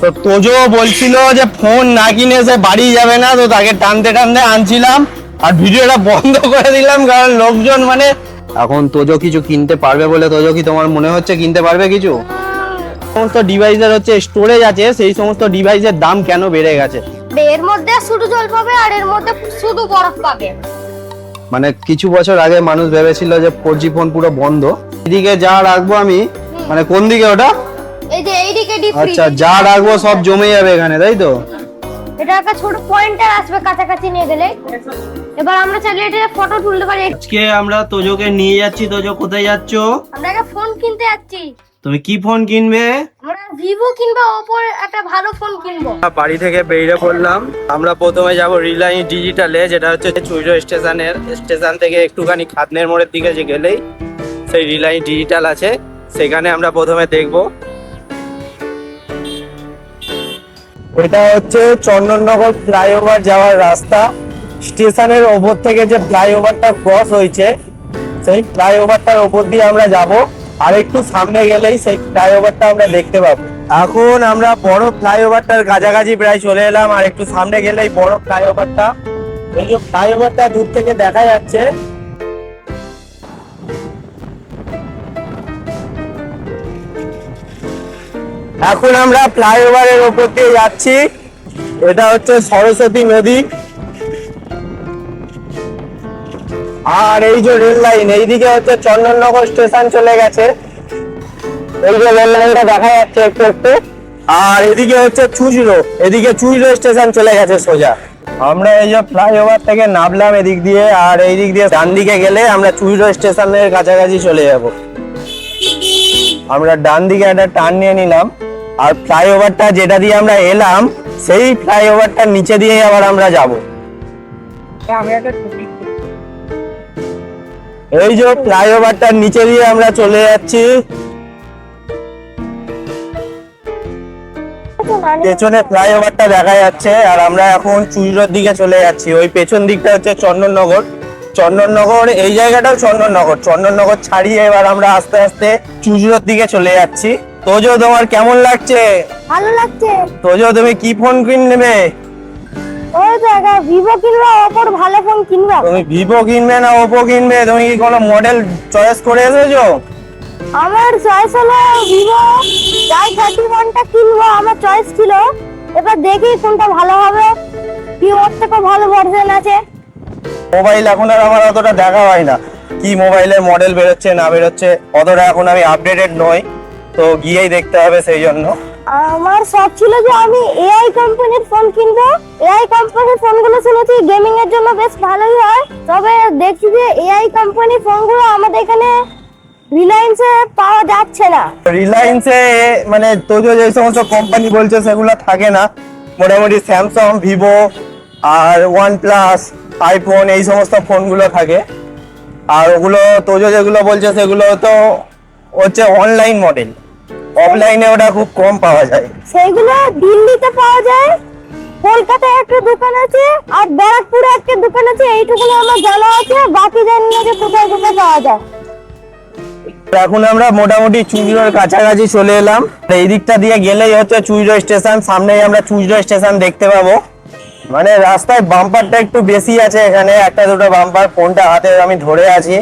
তো তোজো বলছিল যে ফোন না কিনে সে বাড়ি যাবে না, তো তাকে টানতে টানতে আনছিলাম আর ভিডিওটা বন্ধ করে দিলাম, কারণ লোকজন মানে এখন তোজো কিছু কিনতে পারবে বলে, তোজো কি তোমার মনে হচ্ছে কিনতে পারবে কিছু? সমস্ত ডিভাইসের হচ্ছে স্টোরেজ আছে, সেই সমস্ত ডিভাইসের দাম কেন বেড়ে গেছে? এর মধ্যে শুধু জল পাবে আর এর মধ্যে শুধু বরফ পাবে। মানে কিছু বছর আগে মানুষ ভেবেছিল যে 4G ফোন পুরো বন্ধ। এদিকে যা রাখবো আমি, মানে কোন দিকে ওটা? এই যে এইদিকে ডিপ ফ্রিজ। আচ্ছা, যা রাখবো সব জমে যাবে এখানে, তাই তো? এটা একটা ছোট পয়েন্টার আসবে কাছাকাছি নিয়ে গেলে। এবার আমরা চাইলে এটা ফটো তুলতে পারি। আজকে আমরা তোজোকে নিয়ে যাচ্ছি। তোজো কোথায় যাচ্ছ? আমরা একটা ফোন কিনতে যাচ্ছি। তুমি কি ফোন কিনবে? আমরা ভিভো কিংবা ওপো একটা ভালো ফোন কিনবো। বাড়ি থেকে বেরিয়ে পড়লাম। আমরা প্রথমে যাব রিলায়েন্স ডিজিটালে, যেটা হচ্ছে চুইরো স্টেশন থেকে একটুখানি খাতনের মোড়ের দিকে যে গেলেই সেই রিলায়েন্স ডিজিটাল আছে, সেখানে আমরা প্রথমে দেখব। এটা হচ্ছে চন্দননগর ফ্লাইওভার যাওয়ার রাস্তা। স্টেশনের ওপর থেকে যে ফ্লাইওভারটা ক্রস হয়েছে, সেই ফ্লাইওভারটার ওপর দিয়ে আমরা যাব। আর একটু সামনে গেলেই সেই ফ্লাইওভারটা আমরা দেখতে পাবো। এখন আমরা বড় ফ্লাইওভারটার কাছাকাছি প্রায় চলে এলাম, আর একটু সামনে গেলেই বড় ফ্লাইওভারটা। এই যে ফ্লাইওভারটা দূর থেকে দেখা যাচ্ছে। এখন আমরা ফ্লাইওভারের উপর দিয়ে যাচ্ছি। এটা হচ্ছে সরস্বতী নদী। আর এই যে রেল লাইন, এইদিকে হচ্ছে চন্দননগর স্টেশন চলে গেছে। এই যে রেল লাইনটা দেখা যাচ্ছে একটু একটু। আর এদিকে হচ্ছে চুইরো, এদিকে চুইরো স্টেশন চলে গেছে সোজা। আমরা এই যে ফ্লাইওভার থেকে নামলাম এদিক দিয়ে, আর এই দিক দিয়ে ডান দিকে গেলে আমরা চুইরো স্টেশনের কাছাকাছি চলে যাব। আমরা ডান দিকে একটা টার্ন নিয়ে নিলাম, আর ফ্লাইওভারটা যেটা দিয়ে আমরা এলাম সেই ফ্লাইওভারটার নিচে দিয়ে আবার আমরা যাব। এই যে ফ্লাইওভারটার নিচে দিয়ে আমরা চলে যাচ্ছি। পেছনে ফ্লাইওভারটা দেখা যাচ্ছে, আর আমরা এখন চুইরোর দিকে চলে যাচ্ছি। ওই পেছন দিকটা হচ্ছে চন্দননগর। চন্দননগর এই জায়গাটাও চন্দননগর ছাড়িয়ে এবার আমরা আস্তে আস্তে চুইরোর দিকে চলে যাচ্ছি। তোজো, তোমার কেমন লাগছে? ভালো লাগছে। তোজো, তুমি কি ফোন কিনবে? ওই জায়গা ভিভো কিনবা ওপোর ভালো ফোন কিনবা। তুমি ভিভো কিনবে না ওপো কিনবে? তুমি কি কোনো মডেল চয়েস করে এসেছো? আমার চয়েস হলো ভিভো Y31টা কিনবো, আমার চয়েস ছিল। এবার দেখি কোনটা ভালো হবে। ভিভোর থেকে ভালো ভার্সন আছে। মোবাইল এখন আর আমার অতটা দেখা হয় না, কি মোবাইলের মডেল বেরোচ্ছে না বেরোচ্ছে অতটা এখন আমি আপডেটেড নই, তো গিয়েই দেখতে হবে। সেই জন্য আমার শখ ছিল যে আমি এআই কোম্পানির ফোন কিনবো। এআই কোম্পানির ফোনগুলো শুনেছি গেমিং এর জন্য বেশ ভালোই হয়, তবে দেখছি যে এআই কোম্পানির ফোনগুলো আমাদের এখানে রিলায়েন্সে পাওয়া যাচ্ছে না। রিলায়েন্সে মানে তোজো যে সমস্ত কোম্পানি বলছে সেগুলো থাকে না। মোটামুটি স্যামসাং, ভিভো আর ওয়ানপ্লাস, আইফোন এই সমস্ত ফোনগুলো থাকে। আর ওগুলো তোজো যেগুলো বলছে সেগুলো তো হচ্ছে অনলাইন মডেল, অফলাইনে ওটা খুব কম পাওয়া যায়। সেইগুলো দিল্লিতে পাওয়া যায়, কলকাতায় একটা দোকান আছে, আর ব্যারাকপুরে একটা দোকান আছে। এইটুকু আমার জানা আছে, বাকি জানি না যে কোথায় কোথায় পাওয়া যায়। এখন আমরা মোটামুটি চুইরোর কাছাকাছি চলে এলাম। এই দিকটা দিয়ে গেলেই হচ্ছে চুইরো স্টেশন, সামনেই আমরা চুইরো স্টেশন দেখতে পাবো। মানে রাস্তায় বাম্পারটা একটু বেশি আছে, এখানে একটা দুটো বাম্পার। ফোনটা হাতে আমি ধরে আছি,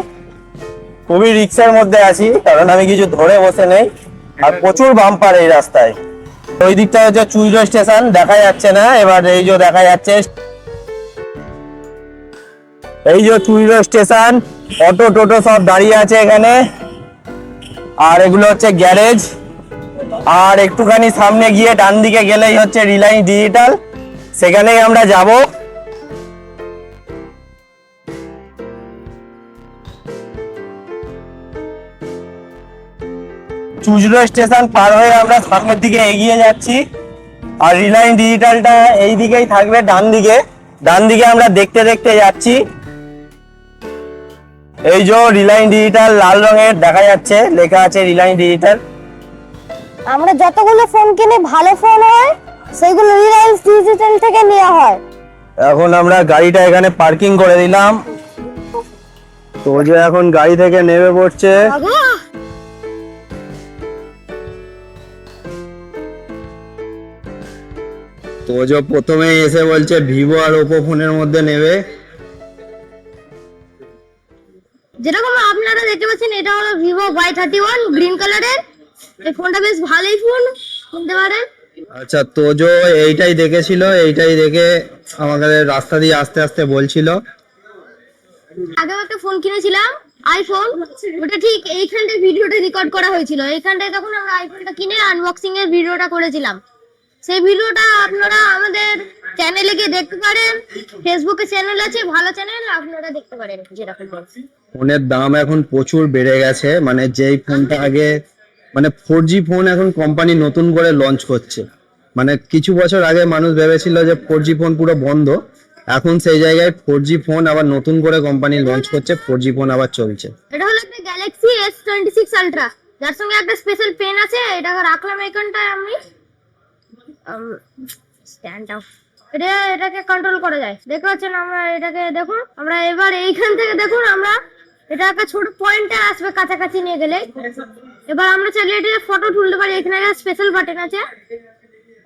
খুবই রিক্সার মধ্যে আছি, কারণ আমি কিছু ধরে বসে নেই। আর প্রচুর বাম্পার এই রাস্তায়। ওই দিকটা হচ্ছে চুইরো স্টেশন, দেখা যাচ্ছে না, এবার এই যে দেখা যাচ্ছে। এই যে চুইরো স্টেশন, অটো টোটো সব দাঁড়িয়ে আছে এখানে। আর এগুলো হচ্ছে গ্যারেজ। আর একটুখানি সামনে গিয়ে ডান দিকে গেলেই হচ্ছে রিলায়েন্স ডিজিটাল, সেখানেই আমরা যাব। চুইরো স্টেশন পার হয়ে আমরা সামনের দিকে এগিয়ে যাচ্ছি। আর রিলায়েন্স ডিজিটালটা এই দিকেই থাকবে, ডান দিকে আমরা দেখতে দেখতে যাচ্ছি। এই যে রিলায়েন্স ডিজিটাল লাল রঙের দেখা যাচ্ছে, লেখা আছে রিলায়েন্স ডিজিটাল। আমরা যতগুলো ফোন কিনি ভালো ফোন হয়, সেগুলো রিলায়েন্স ডিজিটাল থেকে নেওয়া হয়। এখন আমরা গাড়িটা এখানে পার্কিং করে দিলাম। তো যে এখন গাড়ি থেকে নেমে পড়ছে। তোজো প্রথমে এসে বলছে ভিভো আর ওপো ফোনের মধ্যে নেবে। যেরকম আপনারা দেখতে পাচ্ছেন এটা হলো ভিভো Y31 গ্রিন কালারের। এই ফোনটা বেশ ভালোই ফোন, কিনতে পারেন। আচ্ছা, তোজো এইটাই দেখেছিল, এইটাই দেখে আমাদের রাস্তা দিয়ে আস্তে আস্তে বলছিল। আগেও একটা ফোন কিনেছিলাম আইফোন, ওটা ঠিক এইখানটায় ভিডিওটা রেকর্ড করা হয়েছিল। এইখানটায় তখন আমরা আইফোনটা কিনে আনবক্সিং এর ভিডিওটা করেছিলাম। সেই ভিডিওটা আপনারা আমাদের চ্যানেলে গিয়ে দেখতে পারেন। ফেসবুকে চ্যানেল আছে, ভালো চ্যানেল, আপনারা দেখতে পারেন। যেরকম ফোনের দাম এখন প্রচুর বেড়ে গেছে, মানে যেই ফোনটা আগে মানে 4G ফোন এখন কোম্পানি নতুন করে লঞ্চ করছে। মানে কিছু বছর আগে মানুষ ভেবেছিল যে 4G ফোন পুরো বন্ধ, এখন সেই জায়গায় 4G ফোন আবার নতুন করে কোম্পানি লঞ্চ করছে, 4G ফোন আবার চলছে। এটা হলো একটা গ্যালাক্সি S26 আলট্রা, যার সঙ্গে একটা স্পেশাল পেন আছে। এটা রাখলাম এখানটায় আমি স্ট্যান্ড আপ। এটাকে কন্ট্রোল করা যায়, দেখতে পাচ্ছেন। আমরা এটাকে দেখুন, আমরা এবার এইখান থেকে দেখুন, আমরা এটা একটা ছোট পয়েন্টার আসবে কাছাকাছি নিয়ে গেলে। এবার আমরা চাইলে এটা ফটো তুলতে পারি। এখানে একটা স্পেশাল বাটন আছে,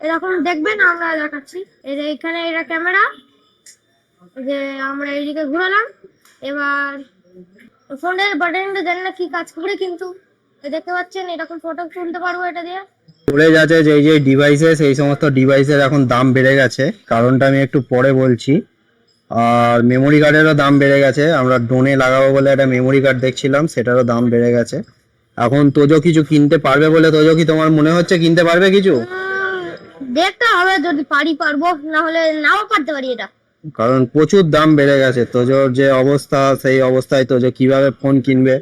এরকম দেখবেন। আমরা দেখাচ্ছি, এখানে এটা ক্যামেরা, যে আমরা এইদিকে ঘুরালাম। এবার ফোনের বাটনটা জানি না কি কাজ করে, কিন্তু দেখতে পাচ্ছেন এরকম ফটো তুলতে পারবো এটা দিয়ে। স্টোরেজ আছে যে ডিভাইসে, সেই সমস্ত ডিভাইসের এখন দাম বেড়ে গেছে, কারণটা আমি একটু পরে বলছি। আর মেমোরি কার্ডেরও দাম বেড়ে গেছে। আমরা ড্রোনে লাগাবো বলে একটা মেমোরি কার্ড দেখছিলাম, সেটারও দাম বেড়ে গেছে। এখন তোজো কিছু কিনতে পারবে বলে, তোজো কি তোমার মনে হচ্ছে কিনতে পারবে কিছু? দেখতে হবে, যদি পারি পারবো, না হলে নাও পারতে পারি এটা। কারণ প্রচুর দাম বেড়ে গেছে। তোজোর যে অবস্থা, সেই অবস্থায় তোজো কিভাবে ফোন কিনবে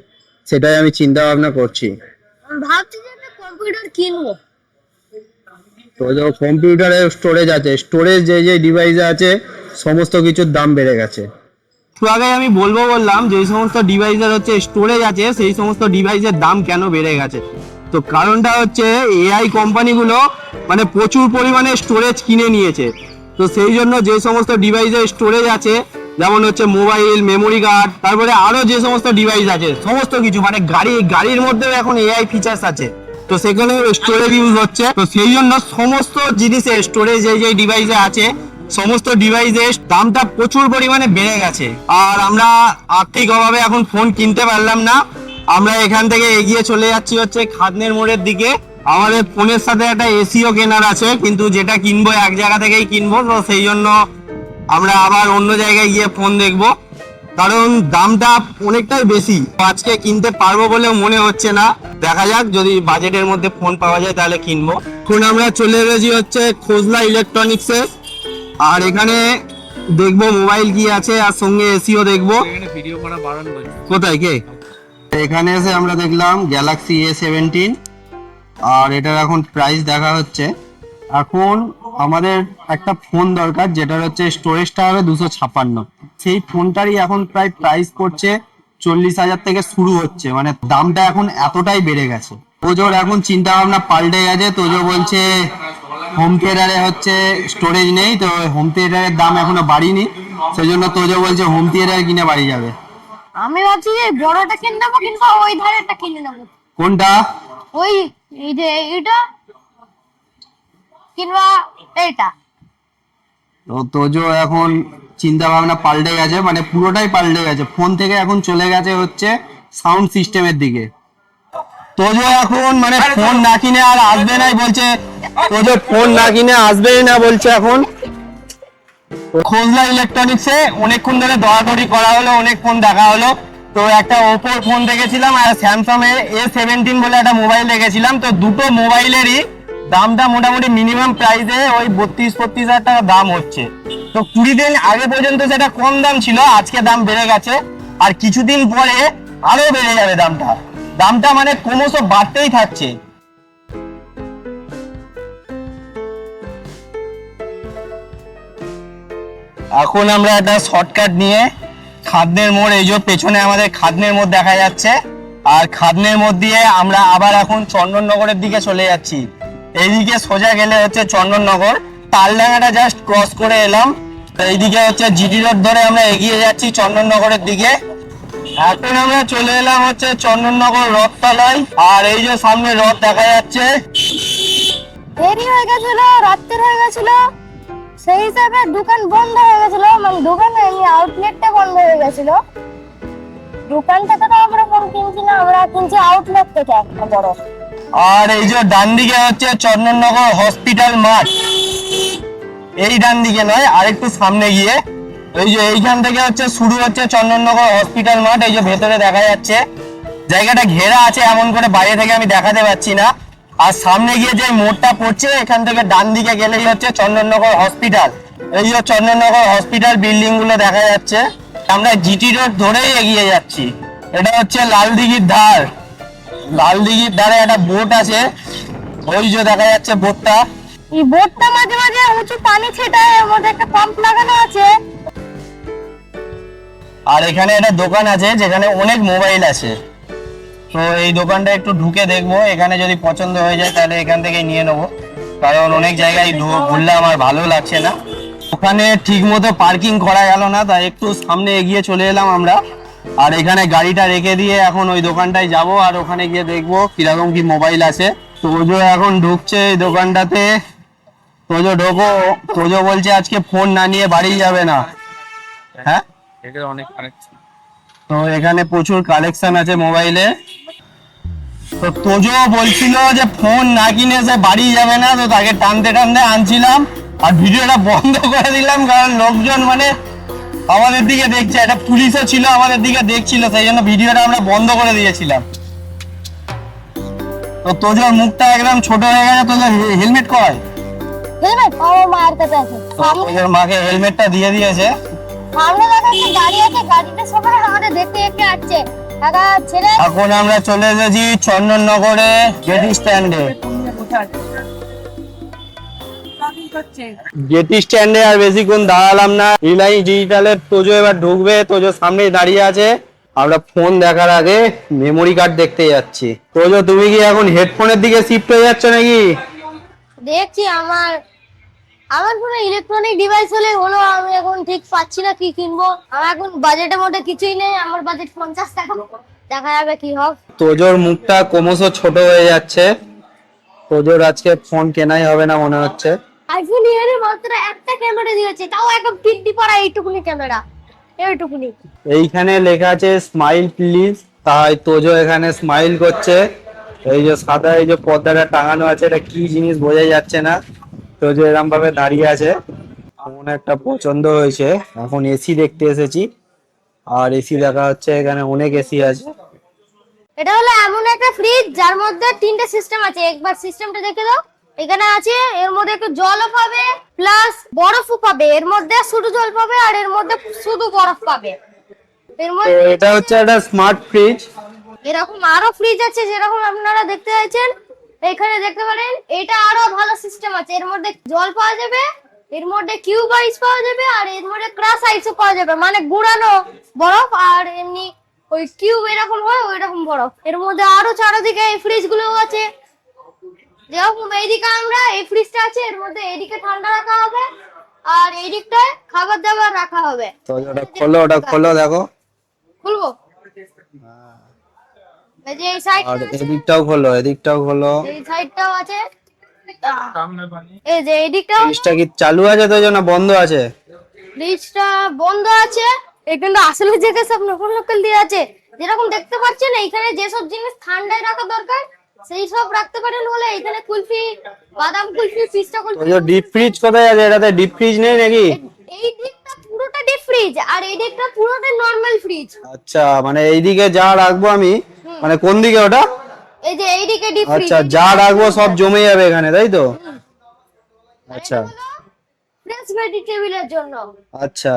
সেটাই আমি চিন্তা ভাবনা করছি। ভাবছি যে একটা কম্পিউটার কিনবো। তোজো কম্পিউটারে স্টোরেজ আছে, স্টোরেজ যে ডিভাইসে আছে সমস্ত কিছুর দাম বেড়ে গেছে। একটু আগে আমি বললাম যে সমস্ত ডিভাইসের হচ্ছে স্টোরেজ আছে, সেই সমস্ত ডিভাইসের দাম কেন বেড়ে গেছে। তো কারণটা হচ্ছে এআই কোম্পানিগুলো মানে প্রচুর পরিমাণে স্টোরেজ কিনে নিয়েছে। তো সেই জন্য যে সমস্ত ডিভাইসের স্টোরেজ আছে, যেমন হচ্ছে মোবাইল, মেমোরি কার্ড, তারপরে আরো যে সমস্ত ডিভাইস আছে সমস্ত কিছু, মানে গাড়ির মধ্যেও এখন এআই ফিচার্স আছে, তো সেখানে স্টোরেজ ইউজ হচ্ছে। তো সেই জন্য সমস্ত জিনিসের স্টোরেজ যে ডিভাইসে আছে সমস্ত ডিভাইসের দামটা প্রচুর পরিমাণে বেড়ে গেছে। আর আমরা আর্থিক অভাবে এখন ফোন কিনতে পারলাম না। আমরা এখান থেকে এগিয়ে চলে যাচ্ছি হচ্ছে খাদনের মোড়ের দিকে। আমাদের ফোনের সাথে একটা এসিও কেনার আছে, কিন্তু যেটা কিনবো এক জায়গা থেকেই কিনবো, তো সেই জন্য আমরা আবার অন্য জায়গায় গিয়ে ফোন দেখবো, কারণ দামটা অনেকটাই বেশি। আজকে কিনতে পারবো বলেও মনে হচ্ছে না, দেখা যাক যদি বাজেটের মধ্যে ফোন পাওয়া যায় তাহলে কিনবো। এখন আমরা চলে এসেছি হচ্ছে খোসলা ইলেকট্রনিক্সে, আর এখানে দেখবো মোবাইল কি আছে, আর সঙ্গে এসিও দেখবো। ভিডিও করা বারণ করছে। কোথায় কে? এখানে এসে আমরা দেখলাম গ্যালাক্সি A17, আর এটার এখন প্রাইস দেখা হচ্ছে। এখন আমাদের একটা ফোন দরকার যেটার হচ্ছে স্টোরেজটা হবে 256, সেই ফোনটারই এখন প্রায় প্রাইস পড়ছে 40,000 থেকে শুরু হচ্ছে। মানে দামটা এখন এতটাই বেড়ে গেছে। তোজোর এখন চিন্তা ভাবনা পাল্টে গেছে। তোজো বলছে হোম থিয়েটারে হচ্ছে স্টোরেজ নেই, তো হোম থিয়েটারের দাম এখনো বাড়িনি, সেই জন্য তোজো বলছে হোম থিয়েটার কিনে বাড়ি যাবে। আমি ভাবছি যে বড়টা কিনে নেবো, কিন্তু ওই ধারেরটা কিনে নেবো। কোনটা? ওই এই যে এটা কিংবা এইটা। তো তোজো এখন চিন্তা ভাবনা পাল্টে গেছে, মানে পুরোটাই পাল্টে গেছে। ফোন থেকে এখন চলে গেছে হচ্ছে সাউন্ড সিস্টেমের দিকে। তোজো এখন মানে ফোন না কিনে আর আসবে নাই বলছে। তোজো ফোন না কিনে আসবেই না বলছে। এখন খোসলা ইলেকট্রনিক্সে অনেকক্ষণ ধরে দরাদরি করা হলো, অনেক ফোন দেখা হলো। তো একটা ওপোর ফোন দেখেছিলাম আর স্যামসাং এর A17 বলে একটা মোবাইল দেখেছিলাম। তো দুটো মোবাইলেরই দামটা মোটামুটি মিনিমাম প্রাইসে ওই 32-35 হাজার টাকা দাম হচ্ছে। তো 20 দিন আগে পর্যন্ত যেটা কম দাম ছিল, আজকে দাম বেড়ে গেছে, আর কিছুদিন পরে আরো বেড়ে যাবে দামটা মানে ক্রমশ বাড়তেই থাকছে। এখন আমরা একটা শর্টকাট নিয়ে খাদনের মোড়, এই যে পেছনে আমাদের খাদনের মোড় দেখা যাচ্ছে, আর খাদনের মোড় দিয়ে আমরা আবার এখন চন্দননগরের দিকে চলে যাচ্ছি। এইদিকে সোজা গেলে হচ্ছে চন্দননগর, তালডাঙ্গাটা জাস্ট ক্রস করে এলাম। এইদিকে হচ্ছে জিটি রোড ধরে আমরা এগিয়ে যাচ্ছি চন্দননগরের দিকে। এখন আমরা চলে এলাম হচ্ছে চন্দননগর রথতলায়, আর এই যে সামনে রথ দেখা যাচ্ছে। দেরি হয়ে গেছিল, রাত্রি হয়ে গেছিল, সেই হিসাবে দোকান বন্ধ হয়ে গেছিল, মানে দোকান এমনি আউটলেটটা বন্ধ হয়ে গেছিল। দোকান থেকে তো আমরা ফোন কিনছি না, আমরা কিনছি আউটলেট থেকে একটা বড়। আর এই যে ডান দিকে হচ্ছে চন্দননগর হসপিটাল মাঠ, এই ডান দিকে নয়, আরেকটু সামনে গিয়ে এই যে এইখান থেকে হচ্ছে শুরু হচ্ছে চন্দননগর হসপিটাল মাঠ। এই যে ভেতরে দেখা যাচ্ছে জায়গাটা ঘেরা আছে, এমন করে বাইরে থেকে আমি দেখাতে পাচ্ছি না। আর সামনে গিয়ে যে মোড়টা পড়ছে, এখান থেকে ডান দিকে গেলেই হচ্ছে চন্দননগর হসপিটাল। এই যে চন্দননগর হসপিটাল বিল্ডিং গুলো দেখা যাচ্ছে। আমরা জিটি রোড ধরেই এগিয়ে যাচ্ছি। এটা হচ্ছে লালদিঘির ধার, লালদিঘির ধারে একটা বোট আছে, ওই যে দেখা যাচ্ছে বোটটা। এই বোটটা মাঝে মাঝে উঁচু পানি ছেটায়, এর মধ্যে একটা পাম্প লাগানো আছে। আর এখানে একটা দোকান আছে যেখানে অনেক মোবাইল আছে, তো এই দোকানটা একটু ঢুকে দেখবো, এখানে যদি পছন্দ হয়ে যায় তাহলে এখান থেকে নিয়ে নেবো, কারণ অনেক জায়গায় ঘুরলাম আর ভালো লাগছে না। ওখানে ঠিক মতো পার্কিং করা গেল না, তাই একটু সামনে এগিয়ে চলে এলাম আমরা। আর এখানে গাড়িটা রেখে দিয়ে এখন ওই দোকানটায় যাব, আর ওখানে গিয়ে দেখবো কিরকম কি মোবাইল আছে। তোজো এখন ঢুকছে এই দোকানটাতে। তোজো ঢোকো। তোজো বলছে আজকে ফোন না নিয়ে বাড়ি যাবে না। হ্যাঁ, তো এখানে প্রচুর কালেকশন আছে মোবাইলে। তো তোজো বলছিল যে ফোন না কিনে সে বাড়ি যাবে না, তো তাকে টানতে টানতে আনছিলাম আর ভিডিওটা বন্ধ করে দিলাম, কারণ লোকজন মানে আমাদের দিকে দেখছে, একটা পুলিশও ছিল আমাদের দিকে দেখছিল, সেই জন্য ভিডিওটা আমরা বন্ধ করে দিয়েছিলাম। তো তোজোর মুখটা একদম ছোট হয়ে গেছে। তোজোর হেলমেট কয়? হেলমেট আমার মায়ের কাছে আছে। তোজোর মাকে হেলমেটটা দিয়ে দিয়েছে। সামনে দেখা একটা গাড়ি আছে, গাড়িটা সবাই আমাদের দেখতে দেখতে আসছে। কাকা ছেড়ে এখন আমরা চলে এসেছি চন্দননগরে জেটি স্ট্যান্ডে। জেটি স্ট্যান্ডে আর বেশিক্ষণ দাঁড়ালাম না, রিলায়েন্স ডিজিটালের তোজো এবার ঢুকবে। তোজো সামনে দাঁড়িয়ে আছে, আমরা ফোন দেখার আগে মেমোরি কার্ড দেখতে যাচ্ছি। তোজো তুমি কি এখন হেডফোনের দিকে শিফট হয়ে যাচ্ছ নাকি? দেখছি আমার আমার কোনো ইলেকট্রনিক ডিভাইস হলে হলো, আমি এখন ঠিক পাচ্ছি না কি কিনবো। আমার এখন বাজেটের মধ্যে কিছুই নেই, আমার বাজেট 50 টাকা। দেখা যাবে কি হবে। তোজোর মুখটা ক্রমশ ছোট হয়ে যাচ্ছে। তোজোর আজকে ফোন কেনাই হবে না মনে হচ্ছে। আইফোন ইয়ারে মাত্র একটা ক্যামেরা দিয়েছে, তাও একদম টিপটি পড়া এইটুকুনি ক্যামেরা, এইটুকুনি। এইখানে লেখা আছে স্মাইল প্লিজ, তাই তোজো এখানে স্মাইল করছে। এই যে সাদা এই যে পর্দাটা টাঙানো আছে, এটা কি জিনিস বোঝাই যাচ্ছে না। তোজো এরকম ভাবে দাঁড়িয়ে আছে। ফোন একটা পছন্দ হয়েছে, এখন এসি দেখতে এসেছি। আর এসি দেখা হচ্ছে, এখানে অনেক এসি আছে। এটা হলো এমন একটা ফ্রিজ যার মধ্যে তিনটে সিস্টেম আছে। একবার সিস্টেমটা দেখে দাও, এখানে আছে। এর মধ্যে একটু জলও পাবে প্লাস বরফও পাবে, এর মধ্যে শুধু জল পাবে আর এর মধ্যে শুধু বরফ পাবে। এর তো মধ্যে এটা হচ্ছে একটা স্মার্ট ফ্রিজ। এরকম আরো ফ্রিজ আছে যেরকম আপনারা দেখতে পাচ্ছেন, এখানে দেখতে পারেন। এটা আরো ভালো সিস্টেম আছে, এর মধ্যে জল পাওয়া যাবে, এর মধ্যে কিউব আইস পাওয়া যাবে, আর এর মধ্যে ক্রাশ আইসও পাওয়া যাবে, মানে গুঁড়ানো বরফ। আর এমনি ওই কিউব এরকম হয় ওই রকম বরফ। এর মধ্যে আরো চারিদিকে এই ফ্রিজ গুলো আছে, যেরকম এইদিকে আমরা এই ফ্রিজটা আছে, এর মধ্যে এইদিকে ঠান্ডা রাখা হবে আর এই দিকটায় খাবার দাবার রাখা হবে। তো ওটা খোলো, ওটা খোলো, দেখো। খুলবো? এই যে এই সাইড, আর এদিকটাও খোলো, এদিকটাও খোলো। এই সাইডটাও আছে, এই যে এই দিকটাও। ফ্রিজটা কি চালু আছে তো না বন্ধ আছে? ফ্রিজটা বন্ধ আছে, এখানে আসলে জায়গায় সব লোকাল লোকাল দিয়ে আছে। যেরকম দেখতে পাচ্ছেন এইখানে যেসব জিনিস ঠান্ডায় রাখা দরকার সেই সব রাখতে পারেন। হলে এখানে কুলফি, বাদাম কুলফি, পিস্তা কুলফি। ওই যে ডিপ ফ্রিজ কোথায় আছে? এটাতে ডিপ ফ্রিজ নেই নাকি? এই দিকটা পুরোটা ডিপ ফ্রিজ আর এই দিকটা পুরোটা নরমাল ফ্রিজ। আচ্ছা, মানে এইদিকে যা রাখবো আমি, মানে কোন দিকে ওটা? এই যে এইদিকে ডিপ ফ্রিজ। আচ্ছা, যা রাখবো সব জমে যাবে এখানে, তাই তো? আচ্ছা ফ্রেশ ভেজিটেবলের জন্য। আচ্ছা,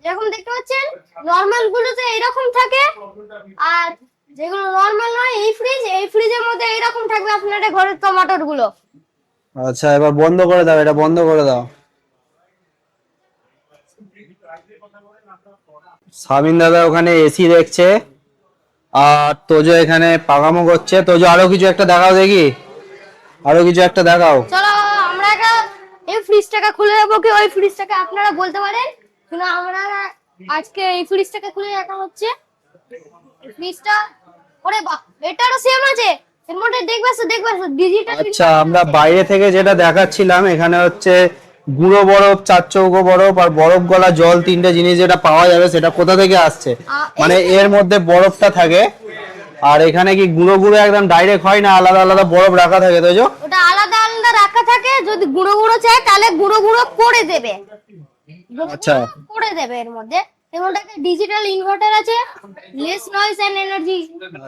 যেরকম দেখতে পাচ্ছেন নরমাল গুলোতে এইরকম থাকে, আর যেগুলো নরমাল নয় এই ফ্রিজের মধ্যে এইরকম থাকবে আপনাদের ঘরের টমেটোর গুলো। আচ্ছা, এবার বন্ধ করে দাও, এটা বন্ধ করে দাও। সাবিন দাদা ওখানে এসি দেখছে, আর তোজো এখানে পাকামো করছে। তোজো আরো কিছু একটা দেখাও দেখি, আরো কিছু একটা দেখাও। চলো আমরা এই ফ্রিজটাকে খুলে দেবো, কি ওই ফ্রিজটাকে আপনারা বলতে পারেন, কিন্তু আমরা আজকে এই ফ্রিজটাকে খুলে দেখা হচ্ছে। ফ্রিজটা ওরে বাহ, এটারও সেম আছে, এর মধ্যে দেখবে ডিজিটাল। আচ্ছা, আমরা বাইরে থেকে যেটা দেখাচ্ছিলাম, এখানে হচ্ছে গুঁড়ো বরফ, চার চৌকো বরফ আর বরফ গলা জল, তিনটে জিনিস যেটা পাওয়া যাবে সেটা কোথা থেকে আসছে? মানে এর মধ্যে বরফটা থাকে, আর এখানে কি গুঁড়ো গুঁড়ো একদম ডাইরেক্ট হয় না, আলাদা আলাদা বরফ রাখা থাকে? তো ওটা আলাদা আলাদা রাখা থাকে, যদি গুঁড়ো গুঁড়ো চাই তাহলে গুঁড়ো গুঁড়ো করে দেবে। আচ্ছা করে দেবে এর মধ্যে। এবং একটা ডিজিটাল ইনভার্টার আছে, লেস নয়েজ এন্ড এনার্জি।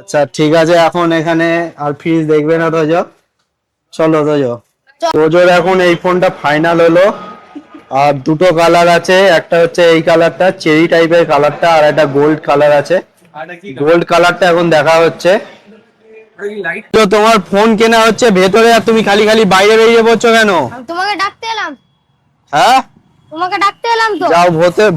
আচ্ছা ঠিক আছে, এখন এখানে আর ফ্রিজ দেখবে না তোজো, চলো তোজো। তোজোর এখন এই ফোনটা ফাইনাল হলো, আর দুটো কালার আছে, একটা হচ্ছে এই কালারটা চেরি টাইপের কালারটা, আর একটা গোল্ড কালার আছে। গোল্ড কালারটা এখন দেখা হচ্ছে। তো তোমার ফোন কেনা হচ্ছে ভেতরে, আর তুমি খালি খালি বাইরে বেরিয়ে পড়ছো কেন? আমি তোমাকে ডাকতে এলাম। হ্যাঁ তোমাকে ডাকতে এলাম তো। যাও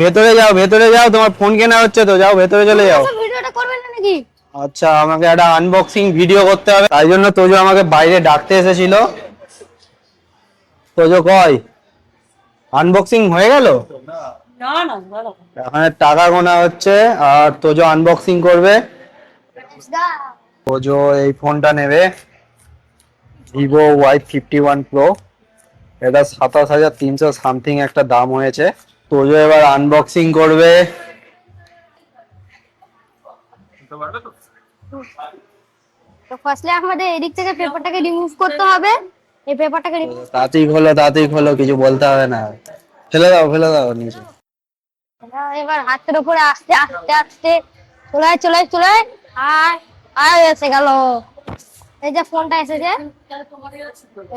ভেতরে যাও, ভেতরে যাও, তোমার ফোন কেনা হচ্ছে তো, যাও ভেতরে চলে যাও। ভিডিওটা করবেন না নাকি? আচ্ছা আমাকে একটা আনবক্সিং ভিডিও করতে হবে, তাই জন্য তোজো আমাকে বাইরে ডাকতে এসেছিল। তোজো কই, আনবক্সিং হয়ে গেল? না না না, এখানে টাকা গোনা হচ্ছে আর তোজো আনবক্সিং করবে। তোজো এই ফোনটা নেবে, ভিভো Y51 Pro, এটা 27,300 সামথিং একটা দাম হয়েছে। তোজো এবার আনবক্সিং করবে। তো ফার্স্টলি আমাদের এদিক থেকে পেপারটাকে রিমুভ করতে হবে। এই পেপারটাকে তাড়াতাড়ি খোলো, কিছু বলতে হবে না, ফেলে দাও নিচে। এবার হাতের উপরে আস্তে আস্তে আস্তে চলে আর এসে গেল। এই যে ফোনটা এসেছে,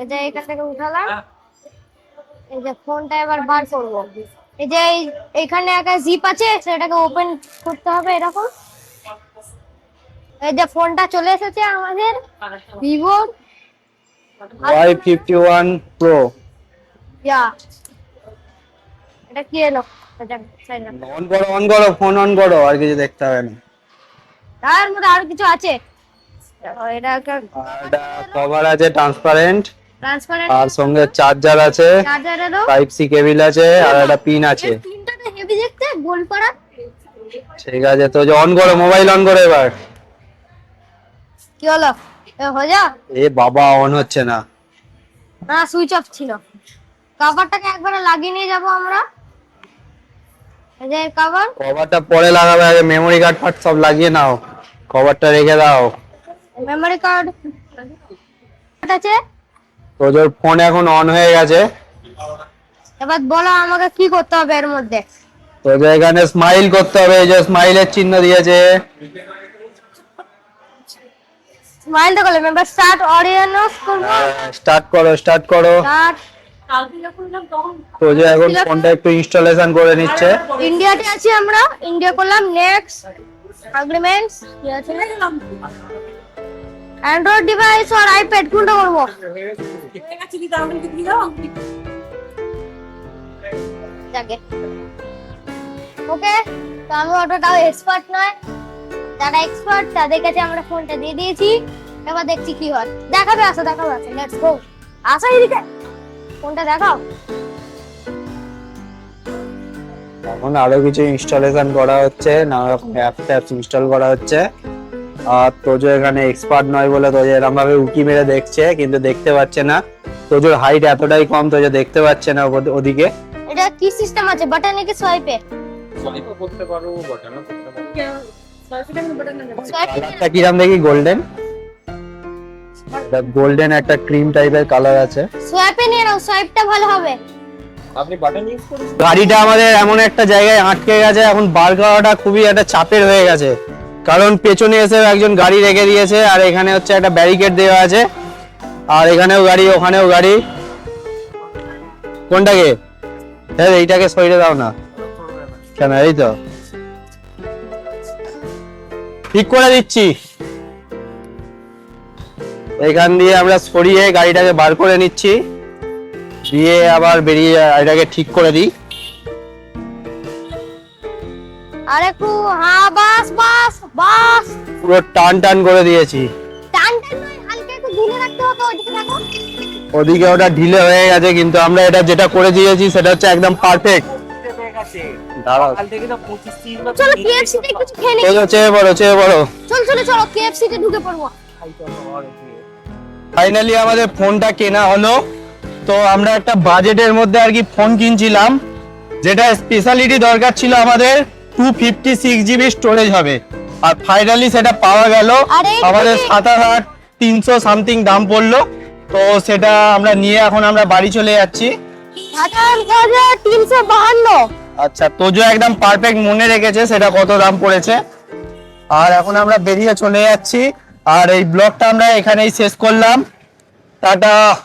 এই যে এখান থেকে উঠালাম। এই যে ফোনটা এবার বার করবো। এই যে এইখানে একটা জিপ আছে, সেটাকে ওপেন করতে হবে এরকম। এই যে ফোনটা চলে এসেছে আমাদের ভিভো Y51 Pro। ইয়া, এটা কি এলো? অন করো ফোন, অন করো, আর কিছু দেখতে হবে না। তার মধ্যে আরো কিছু আছে। এটা এটা কভার আছে ট্রান্সপারেন্ট, ট্রান্সপারেন্ট, আর সঙ্গে চার্জার আছে, চার্জার এলো, টাইপ সি কেবল আছে, আর একটা পিন আছে। পিনটা তো হেভি দেখতে, গোল করা। ঠিক আছে, তো অন করো, মোবাইল অন করো এবার। কি হলো? হয়ে যা। এ বাবা, অন হচ্ছে না। না, সুইচ অফ ছিল। কভারটাকে একবারে লাগিয়ে নিয়ে যাব আমরা। এই যে কভার, কভারটা পরে লাগাবে, আগে মেমোরি কার্ড ফাট সব লাগিয়ে নাও, কভারটা রেখে দাও। মেমরি কার্ড আছে। তোর ফোন এখন অন হয়ে গেছে। এবার বলো আমাকে কি করতে হবে এর মধ্যে। তোদের এখানে স্মাইল করতে হবে, এই যে স্মাইলের চিহ্ন দিয়েছে। স্মাইল তো করলে মেম্বার স্টার্ট অডিয়েন্স করব। স্টার্ট করো স্টার্ট কালকে যখন এলাম তখন তোজো এখন ফোনটা একটু ইনস্টলেশন করে নিচ্ছে। ইন্ডিয়াতে আছি আমরা, ইন্ডিয়া করলাম। নেক্সট এগ্রিমেন্টস কি আছে? অ্যান্ড্রয়েড ডিভাইস আর আইপ্যাড কোনটা করব? হয়ে গেছে কি তাহলে কি দিয়ে দাও? যাকে ওকে, তো আমি অতটাও এক্সপার্ট নয়, যারা এক্সপার্ট তাদের কাছে আমরা ফোনটা দিয়ে দিয়েছি। এবার দেখছি কি হয়। দেখাবে আসো, লেটস গো। আসো এদিকে, ফোনটা দেখাও। এখন আরো কিছু ইনস্টলেশন করা হচ্ছে, নানা রকম অ্যাপস ইনস্টল করা হচ্ছে। আর তোজো এখানে এক্সপার্ট নয় বলে তোজো এরকম ভাবে উকি মেরে দেখছে, কিন্তু দেখতে পাচ্ছে না। তোজোর হাইট এতটাই কম, তোজো দেখতে পাচ্ছে না ওদিকে। এটা কি সিস্টেম আছে, বাটন নাকি সোয়াইপে? সোয়াইপও করতে পারো, বাটনও করতে পারো। কালারটা কিরাম দেখি, গোল্ডেন, গোল্ডেন একটা ক্রিম টাইপের কালার আছে। সোয়াইপে নিয়ে নাও, সোয়াইপটা ভালো হবে। আপনি বাটন ইউজ করুন। গাড়িটা আমাদের এমন একটা জায়গায় আটকে গেছে, এখন বার করাটা খুবই একটা চাপের হয়ে গেছে, কারণ পেছনে এসে একজন গাড়ি রেখে দিয়েছে, আর এখানে হচ্ছে একটা ব্যারিকেড দেওয়া আছে, আর এখানেও গাড়ি, ওখানেও গাড়ি। কোনটাকে? হ্যাঁ এইটাকে সরিয়ে দাও না কেন? এই তো ঠিক করে দিচ্ছি। এখান দিয়ে আমরা সরিয়ে গাড়িটাকে বার করে নিচ্ছি, দিয়ে আবার বেরিয়ে এটাকে ঠিক করে দিই। আর একটু, হ্যাঁ, বাস পুরো টান করে দিয়েছি। টান নয়, হালকা একটু ঢিলে রাখতে হতো। ওইদিকে দেখো, ওদিকে ওটা ঢিলে হয়ে গেছে, কিন্তু আমরা এটা যেটা করে দিয়েছি সেটা হচ্ছে একদম পারফেক্ট। দাঁড়াও, কাল থেকে তো 25-30 বার চলো KFC তে কিছু খেয়ে নিই। চেয়ে বড়। চলো KFC তে ঢুকে পড়বো। ফাইনালি আমাদের ফোনটা কেনা হলো, তো আমরা একটা বাজেটের মধ্যে আর কি ফোন কিনছিলাম, যেটা স্পেশালিটি দরকার ছিল আমাদের 256 GB স্টোরেজ হবে, আর ফাইনালি সেটা পাওয়া গেল। আর এই আমাদের যদি- 7,300 সামথিং দাম পড়লো। তো সেটা আমরা নিয়ে এখন আমরা বাড়ি চলে যাচ্ছি। 58,352। আচ্ছা, তোজো একদম পারফেক্ট মনে রেখেছে সেটা কত দাম পড়েছে। আর এখন আমরা বেরিয়ে চলে যাচ্ছি, আর এই ব্লগটা আমরা এখানেই শেষ করলাম। টাটা।